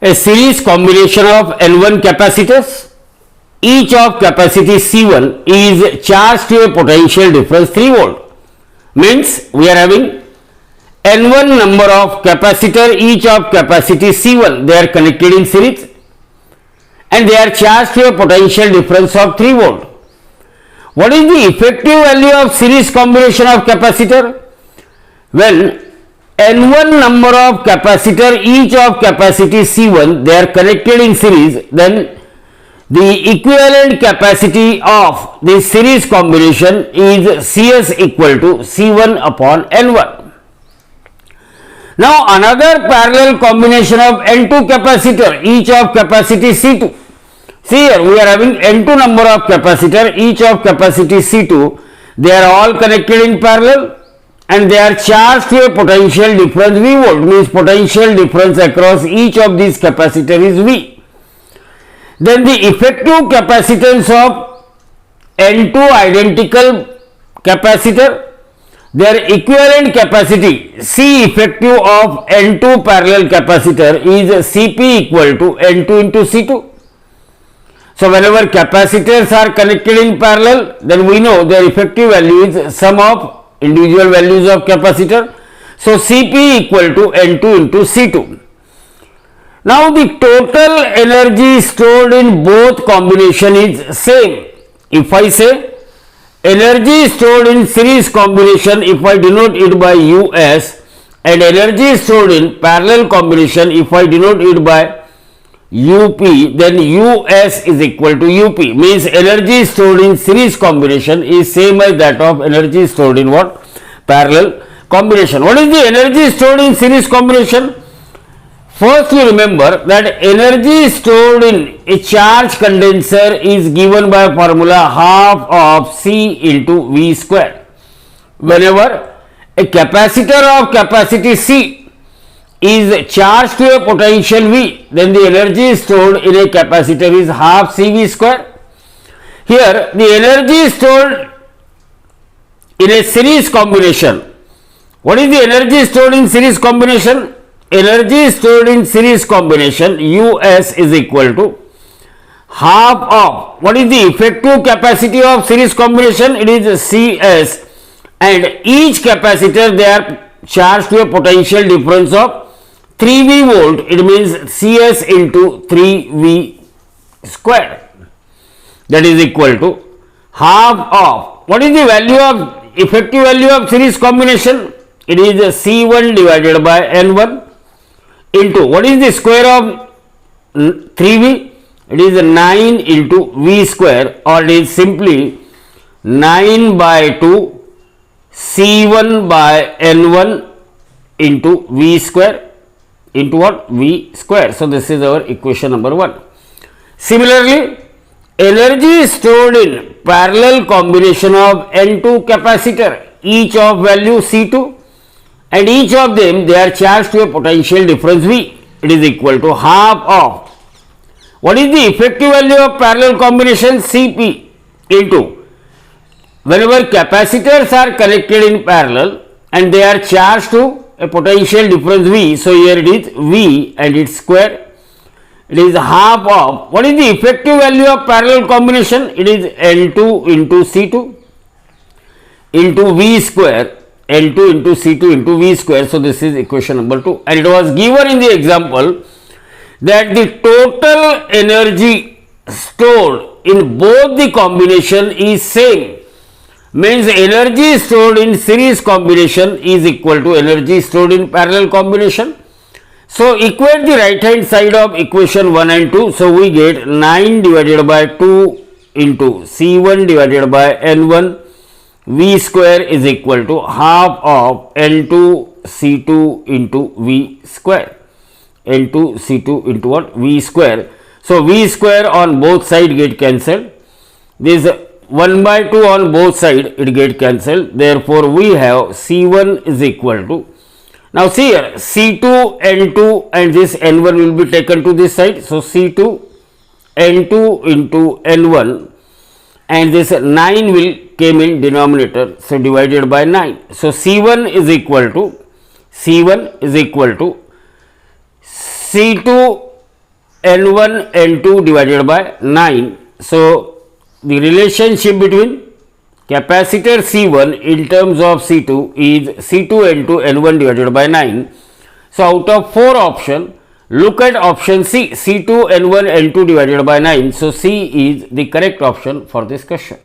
a series combination of N1 capacitors. Each of capacity C1 is charged to a potential difference 3 volt. Means we are having N1 number of capacitor, each of capacity C1, they are connected in series and they are charged to a potential difference of 3 volt. What is the effective value of series combination of capacitor? When N1 number of capacitor, each of capacity C1, they are connected in series, then the equivalent capacity of this series combination is Cs equal to C1 upon N1. Now another parallel combination of N2 capacitor, each of capacity C2. See here we are having N2 number of capacitor, each of capacity C2, they are all connected in parallel and they are charged to a potential difference V volt, means potential difference across each of these capacitor is V. Then the effective capacitance of N2 identical capacitor, their equivalent capacity C effective of N2 parallel capacitor is Cp equal to N2 into C2. So whenever capacitors are connected in parallel, then we know their effective value is sum of individual values of capacitor. So Cp equal to N2 into C2. Now the total energy stored in both combination is same. If I say energy stored in series combination, if I denote it by Us, and energy stored in parallel combination, if I denote it by Up, then Us is equal to Up, means energy stored in series combination is same as that of energy stored in what? Parallel combination. What is the energy stored in series combination? First you remember that energy stored in a charge condenser is given by formula half of C into V square. Whenever a capacitor of capacity C is charged to a potential V, then the energy stored in a capacitor is half CV square. Here the energy stored in a series combination. What is the energy stored in series combination? Energy stored in series combination Us is equal to half of, what is the effective capacity of series combination? It is Cs, and each capacitor they are charged to a potential difference of 3V volt. It means Cs into 3V square, that is equal to half of, what is the value of effective value of series combination? It is C1 divided by N1 into, what is the square of 3V? It is 9 into V square, or it is simply 9 by 2 C1 by N1 into V square into what? V square. So this is our equation number 1. Similarly, energy stored in parallel combination of N2 capacitor, each of value C2, and each of them they are charged to a potential difference V. It is equal to half of, what is the effective value of parallel combination? Cp into, whenever capacitors are connected in parallel and they are charged to a potential difference V, so here it is V and its square, it is half of, what is the effective value of parallel combination? It is N2 into C2 into V square, N2 into C2 into V square. So this is equation number 2, and it was given in the example that the total energy stored in both the combination is same, means energy stored in series combination is equal to energy stored in parallel combination. So equate the right hand side of equation 1 and 2. So we get 9 divided by 2 into C1 divided by N1 V square is equal to half of N2 C2 into V square. N2 C2 into what? V square. So V square on both sides get cancelled. This 1 by 2 on both sides it get cancelled. Therefore we have C1 is equal to, now see here, C2 N2 and this N1 will be taken to this side. So C2 N2 into N1, and this 9 will came in denominator, so divided by 9. So C1 is equal to C2 N1 N2 divided by 9. So, the relationship between capacitor C1 in terms of C2 is C2 N2 N1 divided by 9. So, out of 4 options, look at option C, C2 N1 N2 divided by 9. So, C is the correct option for this question.